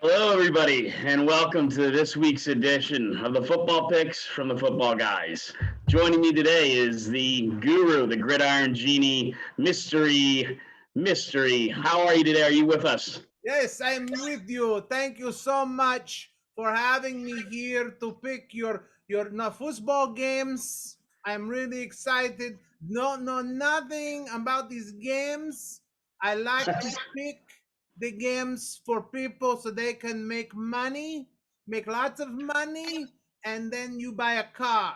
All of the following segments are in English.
Hello, everybody, and welcome to this week's edition of the Football Picks from the Football Guys. Joining me today is the guru, the gridiron genie, mystery. How are you today? Are you with us? Yes, I'm with you. Thank you so much for having me here to pick your football games. I'm really excited. No, nothing about these games. I like to pick the games for people so they can make money, make lots of money, and then you buy a car.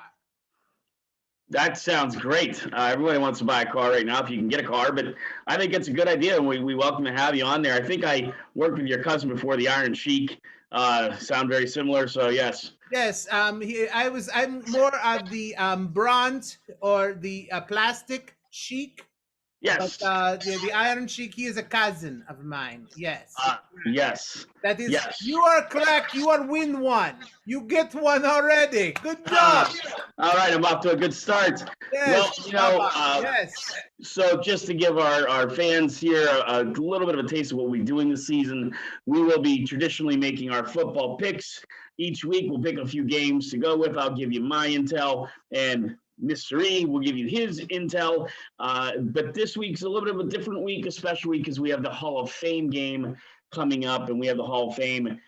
That sounds great. Everybody wants to buy a car right now if you can get a car, but I think it's a good idea, and we welcome to have you on there. I think I worked with your cousin before, the Iron Sheik. Sound very similar, so yes. Yes, I'm more of the bronze or the plastic chic. But Yes. the Iron Sheik, he is a cousin of mine. Yes. Yes. That is, Yes. you are correct. You are win one. You get one already. Good job. All right, I'm off to a good start. Yes. Yes. So just to give our fans here a little bit of a taste of what we're doing this season, we will be traditionally making our football picks. Each week we'll pick a few games to go with. I'll give you my intel, and Mr. E will give you his intel. But this week's a little bit of a different week, a special week, because we have the Hall of Fame game coming up, and we have the Hall of Fame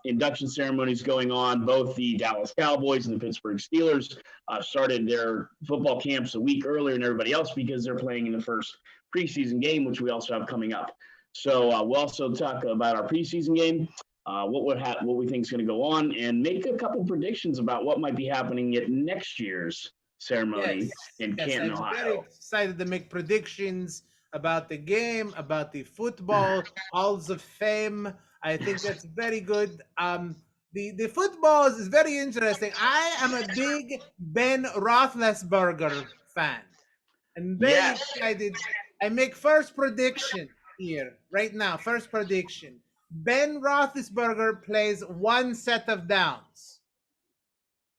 induction ceremonies going on. Both the Dallas Cowboys and the Pittsburgh Steelers started their football camps a week earlier than everybody else because they're playing in the first preseason game, which we also have coming up. So we'll also talk about our preseason game, what we think is going to go on, and make a couple predictions about what might be happening at next year's ceremony in Canton, Ohio. I'm very excited to make predictions about the game, about the football halls of fame. I think that's very good. The football is very interesting. I am a big Ben Roethlisberger fan. I'm very excited. I make first prediction here right now. First prediction: Ben Roethlisberger plays one set of downs.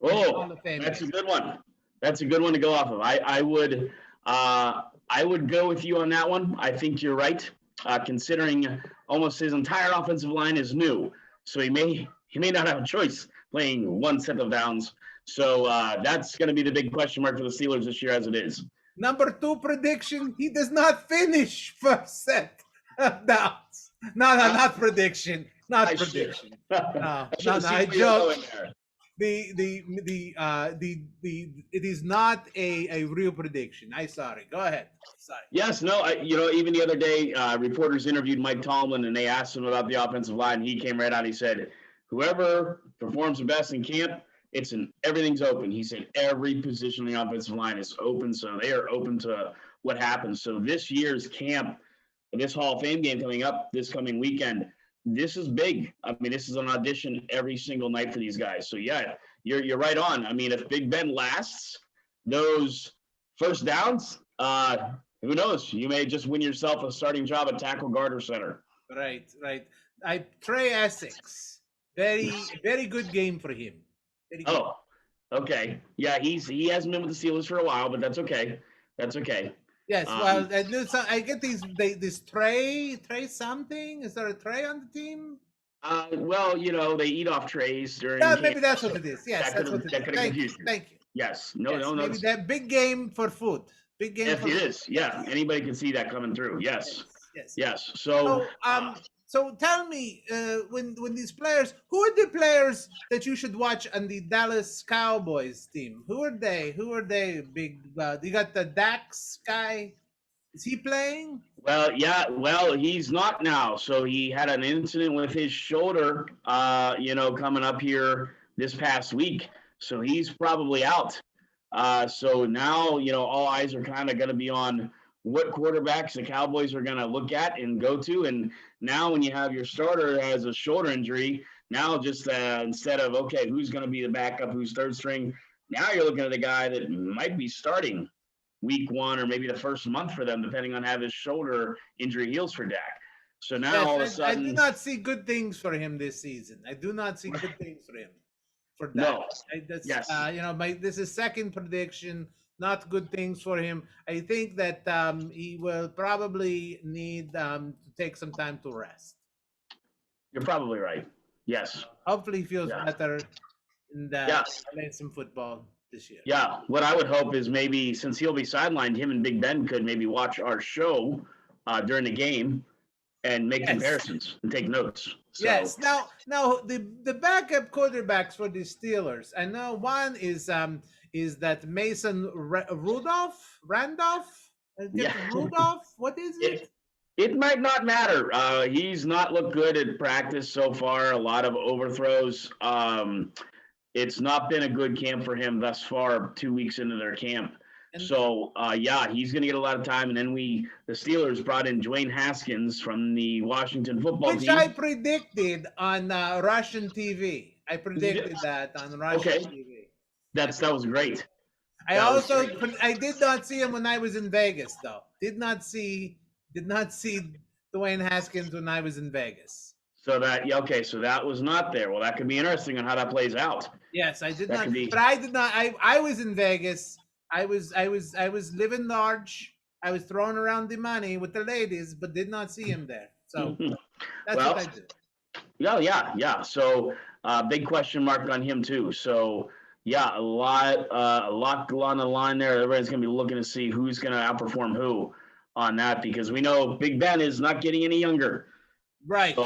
Oh, that's a good one. That's a good one to go off of. I would go with you on that one. I think you're right. Considering almost his entire offensive line is new, so he may not have a choice playing one set of downs. So that's going to be the big question mark for the Steelers this year, as it is. Number 2 prediction: he does not finish first set of downs. No, not prediction. Not prediction. No, I joke. It is not a real prediction. Sorry. Go ahead. Sorry. Yes, no, even the other day, reporters interviewed Mike Tomlin, and they asked him about the offensive line. He came right out. He said, whoever performs the best in camp, everything's open. He said every position in the offensive line is open, so they are open to what happens. So this year's camp, this Hall of Fame game coming up this coming weekend, this is big. I mean, this is an audition every single night for these guys. So yeah, you're right on. I mean, if Big Ben lasts those first downs, who knows? You may just win yourself a starting job at tackle, guard, or center. Right. Trey Essex, very good game for him. Oh, okay. Yeah, he hasn't been with the Steelers for a while, but that's okay. That's okay. Yes, well, I get this Trey something. Is there a Trey on the team? Well, they eat off trays during. Maybe that's what it is. Yes, that's what it is. Thank you. Yes. No. Maybe that big game for food. Big game. If it is, yeah. Anybody can see that coming through. Yes. So tell me, when these players, who are the players that you should watch on the Dallas Cowboys team? Who are they? Big. You got the Dax guy. Is he playing? Well, yeah. Well, he's not now. So he had an incident with his shoulder, coming up here this past week. So he's probably out. So now, all eyes are kind of going to be on what quarterbacks the Cowboys are going to look at and go to. And now when you have your starter has a shoulder injury, now just instead of, okay, who's going to be the backup, who's third string, now you're looking at a guy that might be starting week 1 or maybe the first month for them, depending on how his shoulder injury heals for Dak. So now all of a sudden. I do not see good things for him this season. I do not see good things for him. For that. No. This is second prediction. not good things for him. I think that he will probably need to take some time to rest. You're probably right. Yes. Hopefully, he feels Yeah. better and Yes. plays some football this year. Yeah. What I would hope is maybe since he'll be sidelined, him and Big Ben could maybe watch our show during the game and make Yes. comparisons and take notes. So Yes. Now the backup quarterbacks for the Steelers. I know one is that Mason Randolph. Get yeah, Rudolph. What is it? it it might not matter. He's not looked good at practice so far. A lot of overthrows. It's not been a good camp for him thus far. 2 weeks into their camp. And So yeah, he's going to get a lot of time. And then the Steelers brought in Dwayne Haskins from the Washington football which I team. predicted on Russian TV. I You did? predicted that on Russian Okay, TV. that was great. I That was also great. I did not see him when I was in Vegas though. Did not see Dwayne Haskins when I was in Vegas. So that yeah, okay, so that was not there. Well, that could be interesting on how that plays out. Yes, I did That not. could be But I did not. I was in Vegas. I was living large. I was throwing around the money with the ladies, but did not see him there. So that's what well. I did. Yeah. So big question mark on him too. So yeah, a lot on the line there. Everybody's gonna be looking to see who's gonna outperform who on that because we know Big Ben is not getting any younger. Right. So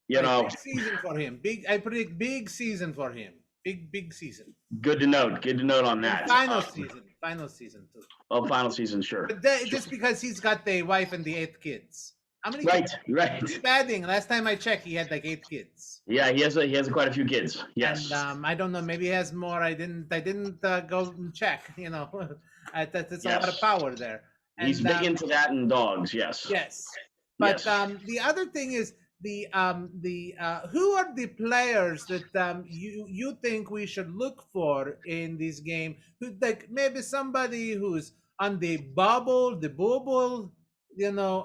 you Right. know, Big season for him. Big. I predict big season for him. Big season. good to note. Good to note on And that. final season. Final season too. Oh, final season, sure. But just because he's got the wife and the 8 kids. How many Right, kids? right. Keep adding. Last time I checked, he had like 8 kids. Yeah, he has quite a few kids. Yes. And I don't know. Maybe he has more. I didn't go and check. That's a lot of Yes. power there. He's big into that and dogs. Yes. Yes, but Yes. the other thing is who are the players that you think we should look for in this game? Who, like maybe somebody who's on the bubble,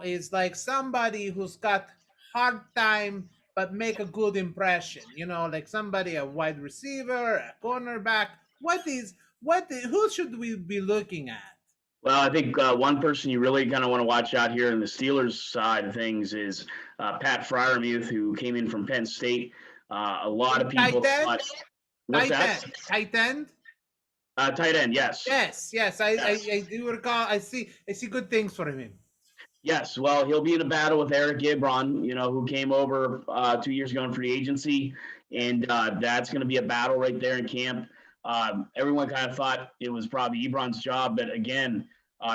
is like somebody who's got hard time but make a good impression. Like somebody, a wide receiver, a cornerback. Who should we be looking at? Well, I think one person you really kind of want to watch out here in the Steelers side of things is Pat Fryermuth, who came in from Penn State. A lot of people Tight end? thought. What's Tight that? end. Tight end. Tight end, yes. Yes. I do recall. I see good things for him. Yes, well, he'll be in a battle with Eric Ebron, who came over 2 years ago in free agency, and that's going to be a battle right there in camp. Everyone kind of thought it was probably Ebron's job, but again,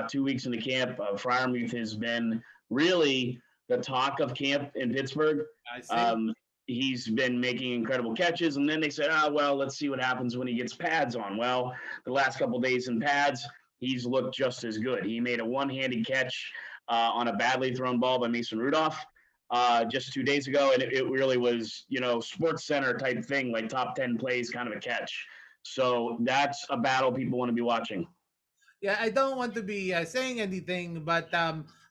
2 weeks into camp, Fryermuth has been really the talk of camp in Pittsburgh. I see. He's been making incredible catches, and then they said, well, let's see what happens when he gets pads on. Well, the last couple days in pads, he's looked just as good. He made a one-handed catch on a badly thrown ball by Mason Rudolph just 2 days ago, and it really was, Sports Center type thing, like top 10 plays kind of a catch. So that's a battle people want to be watching. Yeah, I don't want to be saying anything, but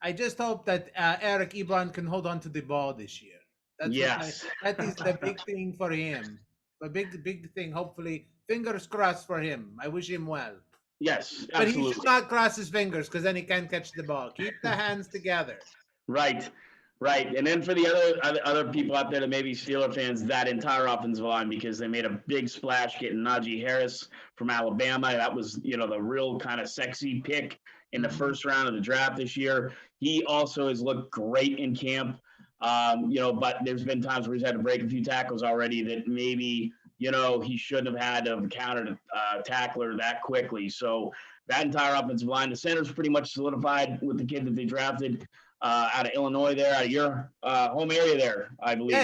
I just hope that Eric Ebron can hold on to the ball this year. Yes. That is the big thing for him. A big thing. Hopefully, fingers crossed for him. I wish him well. Yes, But he absolutely. should not cross his fingers because then he can't catch the ball. Keep the hands together. Right. And then for the other people out there that may be Steeler fans, that entire offensive line, because they made a big splash getting Najee Harris from Alabama. That was, the real kind of sexy pick in the first round of the draft this year. He also has looked great in camp. But there's been times where he's had to break a few tackles already that maybe, he shouldn't have had to counter tackler that quickly. So that entire offensive line, the center's pretty much solidified with the kid that they drafted out of Illinois there, out of your home area there, I believe.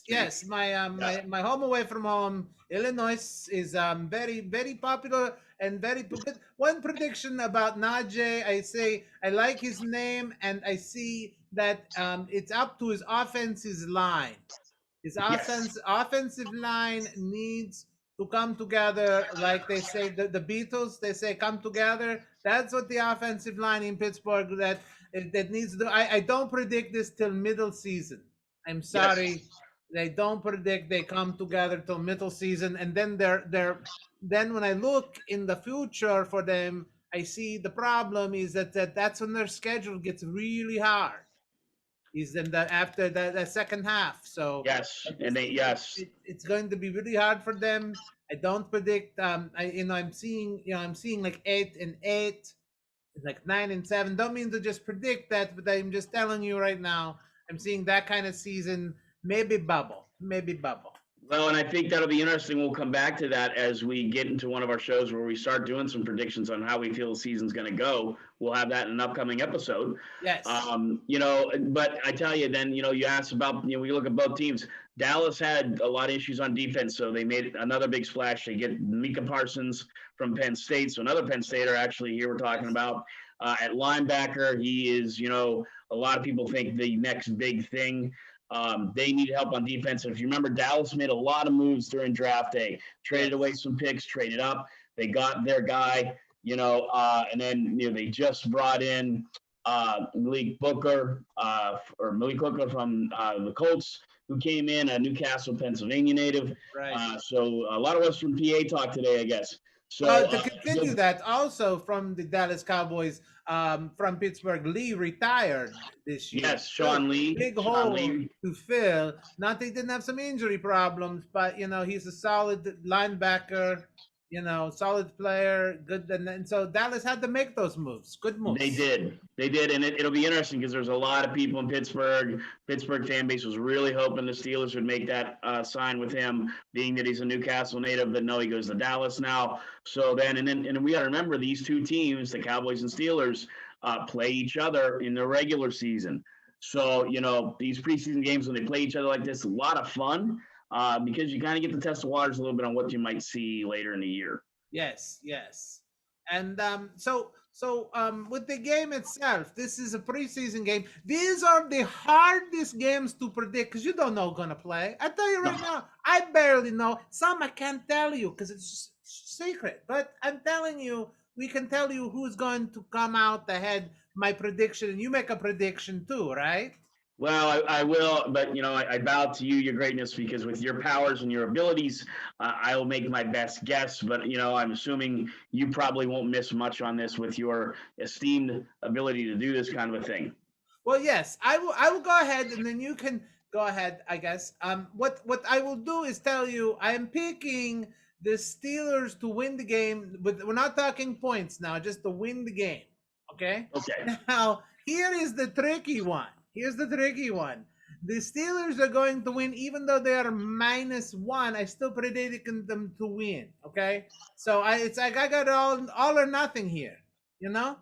Yes. My home away from home, Illinois, is very, very popular and very good. One prediction about Najee, I say I like his name, and I see that it's up to his offensive line. His offensive line needs to come together, like they say the Beatles. They say come together. That's what the offensive line in Pittsburgh that needs to do. I don't predict this till middle season. I'm sorry. Yes. They don't predict they come together till middle season, and then then when I look in the future for them, I see the problem is that's when their schedule gets really hard. Is in the after the second half. So Yes, and they yes. it's going to be really hard for them. I don't predict. I'm seeing like 8-8, like 9-7. Don't mean to just predict that, but I'm just telling you right now. I'm seeing that kind of season. Maybe bubble. Maybe bubble. Well, and I think that'll be interesting. We'll come back to that as we get into one of our shows where we start doing some predictions on how we feel the season's going to go. We'll have that in an upcoming episode. Yes. But I tell you, then, you asked about, we look at both teams. Dallas had a lot of issues on defense, so they made another big splash. They get Micah Parsons from Penn State, so another Penn Stater actually here we're talking about. At linebacker, he is, a lot of people think the next big thing. They need help on defense. And if you remember, Dallas made a lot of moves during draft day, traded away some picks, traded up. They got their guy, and then they just brought in Malik Booker from the Colts, who came in, a Newcastle, Pennsylvania native. Right. So a lot of Western PA talk today, I guess. So To continue that, also from the Dallas Cowboys, from Pittsburgh, Lee retired this year. Yes, Sean Lee. Big Sean hole Lee. to fill. Not that he didn't have some injury problems, but he's a solid linebacker. Solid player. Good, and so Dallas had to make those moves. Good moves. They did, and it'll be interesting because there's a lot of people in Pittsburgh. Pittsburgh fan base was really hoping the Steelers would make that sign with him, being that he's a Newcastle native. But no, he goes to Dallas now. So then we got to remember these two teams, the Cowboys and Steelers, play each other in the regular season. So these preseason games when they play each other like this, a lot of fun because you kind of get to test the waters a little bit on what you might see later in the year. Yes, yes. And with the game itself, this is a preseason game. These are the hardest games to predict because you don't know who's gonna play. I tell you right now, I barely know. Some I can't tell you because it's secret. But I'm telling you, we can tell you who's going to come out ahead. My prediction, and you make a prediction too, right? Well, I will, but I bow to you, your greatness, because with your powers and your abilities, I will make my best guess. But I'm assuming you probably won't miss much on this with your esteemed ability to do this kind of a thing. Well, yes, I will. I will go ahead, and then you can go ahead. I guess. What I will do is tell you I am picking the Steelers to win the game, but we're not talking points now, just to win the game. Okay. Okay. Now here is the tricky one. Here's the tricky one. The Steelers are going to win, even though they are -1. I still predicting them to win. Okay. So it's like I got all or nothing here. You know.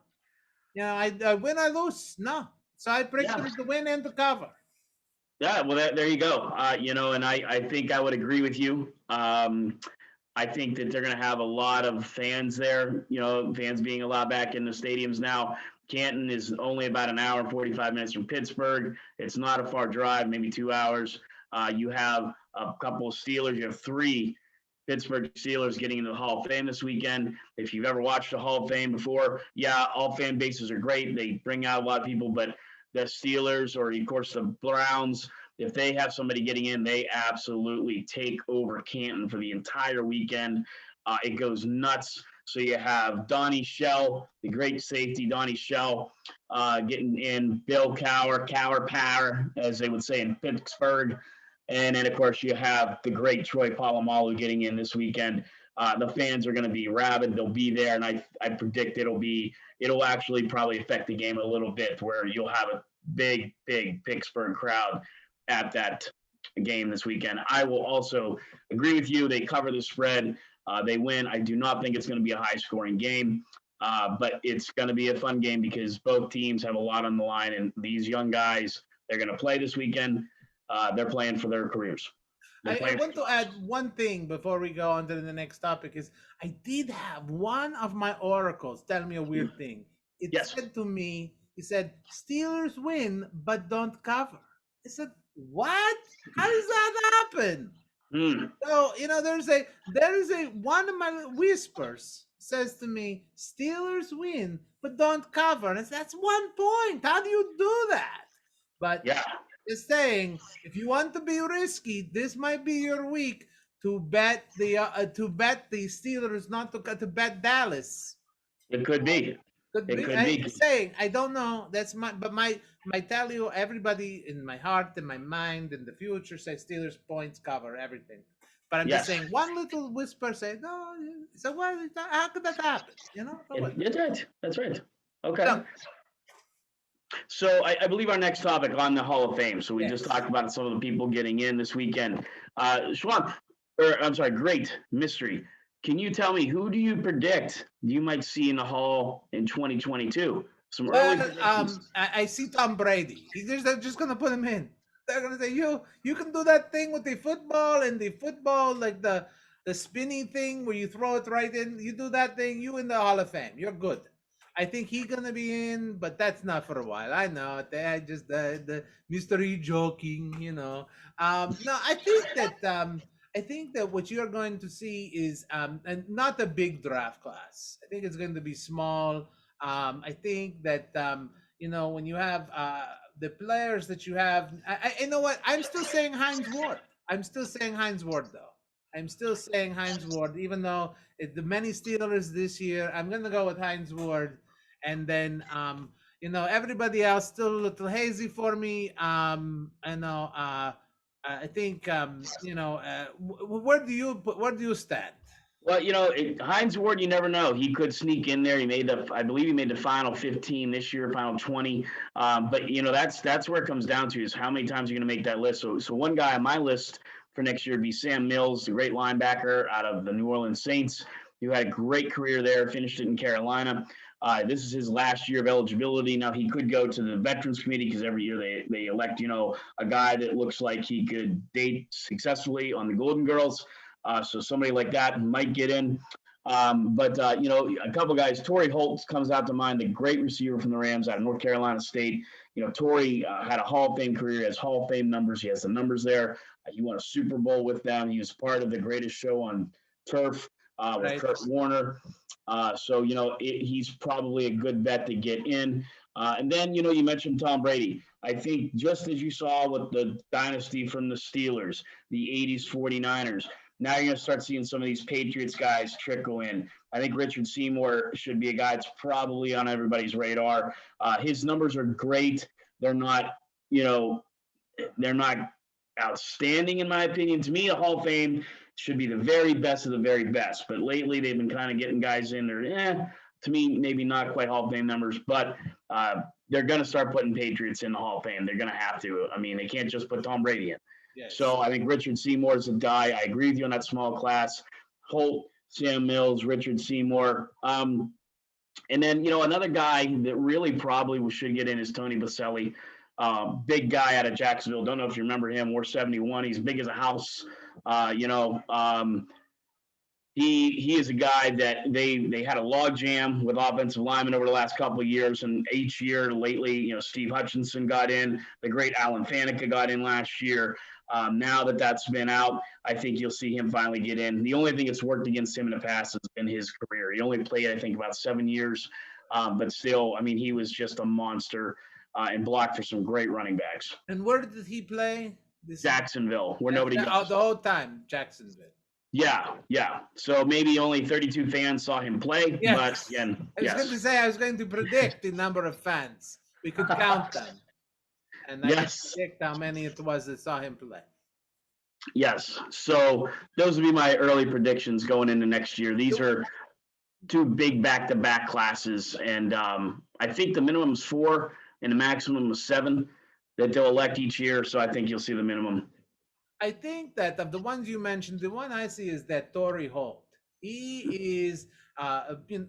I win, I lose. No. So I predicted to win and to cover. Yeah, well, there you go. And I think I would agree with you. I think that they're going to have a lot of fans there, fans being allowed back in the stadiums now. Canton is only about an hour and 45 minutes from Pittsburgh. It's not a far drive, maybe 2 hours. You have a couple of Steelers. You have 3 Pittsburgh Steelers getting into the Hall of Fame this weekend. If you've ever watched the Hall of Fame before, all fan bases are great. They bring out a lot of people, but the Steelers or, of course, the Browns, if they have somebody getting in, they absolutely take over Canton for the entire weekend. It goes nuts. So you have Donnie Shell, the great safety, Donnie Shell, getting in, Bill Cower Power, as they would say in Pittsburgh. And then, of course, you have the great Troy Polamalu getting in this weekend. The fans are going to be rabid. They'll be there, and I predict it'll actually probably affect the game a little bit where you'll have a big Pittsburgh crowd at that game this weekend. I will also agree with you. They cover the spread. They win. I do not think it's going to be a high-scoring game, but it's going to be a fun game because both teams have a lot on the line, and these young guys, they're going to play this weekend. They're playing for their careers. I want to add one thing before we go on to the next topic is I did have one of my oracles tell me a weird thing. It said to me, he said, Steelers win, but don't cover. I said, what? How does that happen? So, there is a one of my whispers says to me, Steelers win, but don't cover. And that's 1 point. How do you do that? But is saying if you want to be risky, this might be your week to bet the Steelers not to bet Dallas. It could be. Could It be. could I be. saying I don't know. That's my tell you. Everybody in my heart, in my mind, in the future says Steelers points cover everything. But I'm just Yes. saying one little whisper say no. So what? How could that happen? So what? That's right. That's right. Okay. So So I believe our next topic on the Hall of Fame. So we just yes. talked about some of the people getting in this weekend. Schwab, or I'm sorry, great mystery. Can you tell me who do you predict you might see in the Hall in 2022? Some early Well, predictions. I see Tom Brady. They're just gonna put him in. They're gonna say you can do that thing with the football and the football like the spinny thing where you throw it right in. You do that thing, you in the Hall of Fame. You're good. I think he gonna be in, but that's not for a while. I know. I just the mystery joking. No, I think that what you're going to see is and not a big draft class. I think it's going to be small. I think that when you have the players that you have, you know what? I'm still saying Heinz Ward. I'm still saying Heinz Ward though. I'm still saying Heinz Ward, even though the many Steelers this year. I'm gonna go with Heinz Ward, and then everybody else still a little hazy for me. I know. I think where do you stand? Well, Heinz Ward, you never know. He could sneak in there. I believe he made the final 15 this year, final 20. But that's where it comes down to is how many times you're going to make that list. So one guy on my list for next year would be Sam Mills, the great linebacker out of the New Orleans Saints, who had a great career there, finished it in Carolina. This is his last year of eligibility. Now he could go to the Veterans Committee because every year they elect a guy that looks like he could date successfully on the Golden Girls. So somebody like that might get in. But a couple guys, Torrey Holt comes out to mind, the great receiver from the Rams out of North Carolina State. Torrey had a Hall of Fame career, has Hall of Fame numbers. He has the numbers there. He won a Super Bowl with them. He was part of the greatest show on turf with Right. Kurt Warner. So he's probably a good bet to get in. And then you mentioned Tom Brady. I think just as you saw with the dynasty from the Steelers, the 80s 49ers, now you're going to start seeing some of these Patriots guys trickle in. I think Richard Seymour should be a guy that's probably on everybody's radar. His numbers are great. They're not, they're not outstanding in my opinion. To me, the Hall of Fame should be the very best of the very best. But lately, they've been kind of getting guys in there. To me, maybe not quite Hall of Fame numbers, but they're going to start putting Patriots in the Hall of Fame. They're going to have to. I mean, they can't just put Tom Brady in. So Yes. I think Richard Seymour is a guy. I agree with you on that small class. Holt, Sam Mills, Richard Seymour. And then, another guy that really probably should get in is Tony Baselli. Big guy out of Jacksonville. Don't know if you remember him. We're 71. He's big as a house. He is a guy that they had a log jam with offensive linemen over the last couple of years, and each year lately, Steve Hutchinson got in, the great Alan Faneca got in last year. Now that's been out, I think you'll see him finally get in. The only thing that's worked against him in the past has been his career. He only played, I think, about 7 years, but still, I mean, he was just a monster and blocked for some great running backs. And where did he play? This Jacksonville, where nobody goes. the whole time, Jacksonville. Yeah. So maybe only 32 fans saw him play, but Yes. again, I was going to say I was going to predict the number of fans. We could count them. And I can Yes. predict how many it was that saw him play. Yes. So those would be my early predictions going into next year. These are two big back-to-back classes, and I think the minimum is 4 and the maximum is 7 that they'll elect each year. So I think you'll see the minimum. I think that of the ones you mentioned, the one I see is that Torrey Holt. He is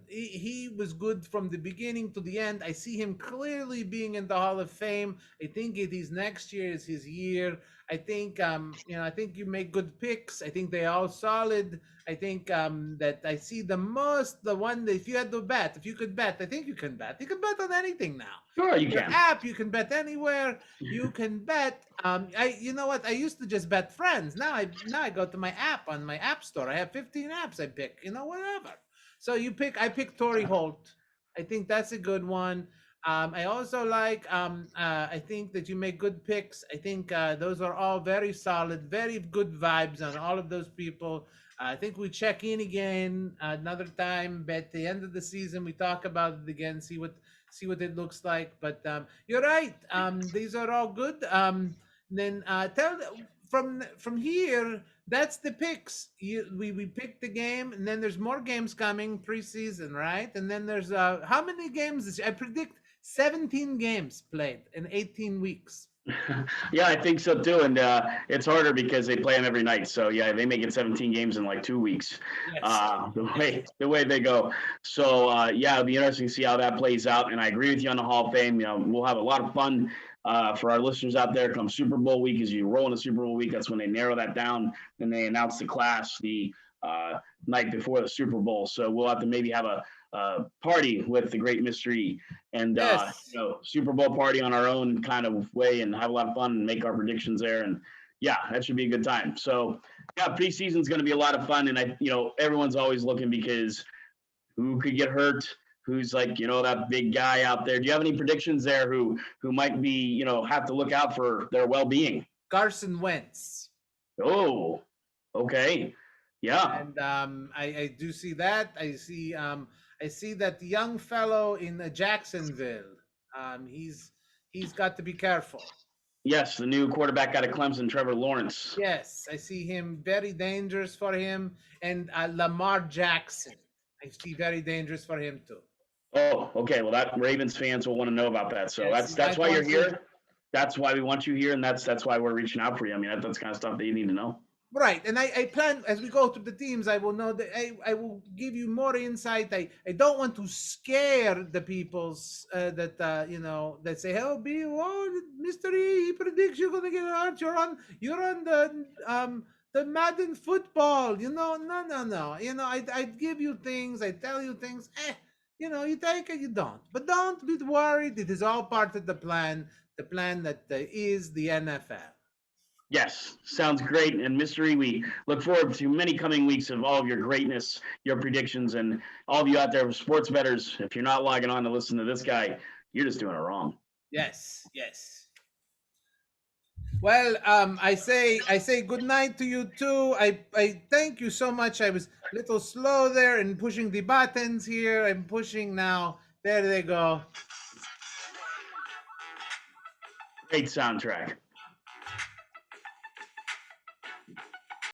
he was good from the beginning to the end. I see him clearly being in the Hall of Fame. I think it is next year is his year. I think I think you make good picks. I think they are all solid. I think that I see the one that if you had to bet, if you could bet, I think you can bet. You can bet on anything now. Sure, you Your can. app, you can bet anywhere. You can bet. You know what? I used to just bet friends. Now I go to my app on my app store. I have 15 apps I pick. Whatever. So I pick Torrey Holt. I think that's a good one. I also like. I think that you make good picks. I think those are all very solid, very good vibes on all of those people. I think we check in again another time. At the end of the season, we talk about it again, see what it looks like. But you're right. These are all good. Then tell from here. That's the picks. We picked the game, and then there's more games coming preseason, right? And then there's how many games? I predict 17 games played in 18 weeks. Yeah, I think so too. And it's harder because they play them every night. So yeah, they make it 17 games in like 2 weeks. Yes. The way they go. So yeah, it'll be interesting to see how that plays out. And I agree with you on the Hall of Fame. We'll have a lot of fun for our listeners out there come Super Bowl week. As you roll into Super Bowl week, that's when they narrow that down and they announce the class the night before the Super Bowl. So we'll have to maybe have a party with the great mystery and Yes. Super Bowl party on our own kind of way and have a lot of fun and make our predictions there. And yeah, that should be a good time. So yeah, preseason is going to be a lot of fun. And everyone's always looking because who could get hurt? Who's like, that big guy out there? Do you have any predictions there who might be, have to look out for their well-being? Carson Wentz. Oh, okay. Yeah. And I do see that. I see that young fellow in Jacksonville. He's got to be careful. Yes, the new quarterback out of Clemson, Trevor Lawrence. Yes, I see him very dangerous for him, and Lamar Jackson. I see very dangerous for him too. Oh, okay. Well, that Ravens fans will want to know about that. So Yes, that's why you're here. That's why we want you here, and that's why we're reaching out for you. I mean, that's kind of stuff that you need to know. Right, and I plan as we go through the teams. I will know that I will give you more insight. I don't want to scare the people's that say, "Oh, mystery, he predicts you're gonna get hurt. You're on the Madden football." No, no. I give you things. I tell you things. You take it, you don't. But don't be worried. It is all part of the plan. The plan that is the NFL. Yes, sounds great. And Mystery, we look forward to many coming weeks of all of your greatness, your predictions, and all of you out there, sports bettors. If you're not logging on to listen to this guy, you're just doing it wrong. Yes. Well, I say good night to you too. I thank you so much. I was a little slow there in pushing the buttons here. I'm pushing now. There they go. Great soundtrack.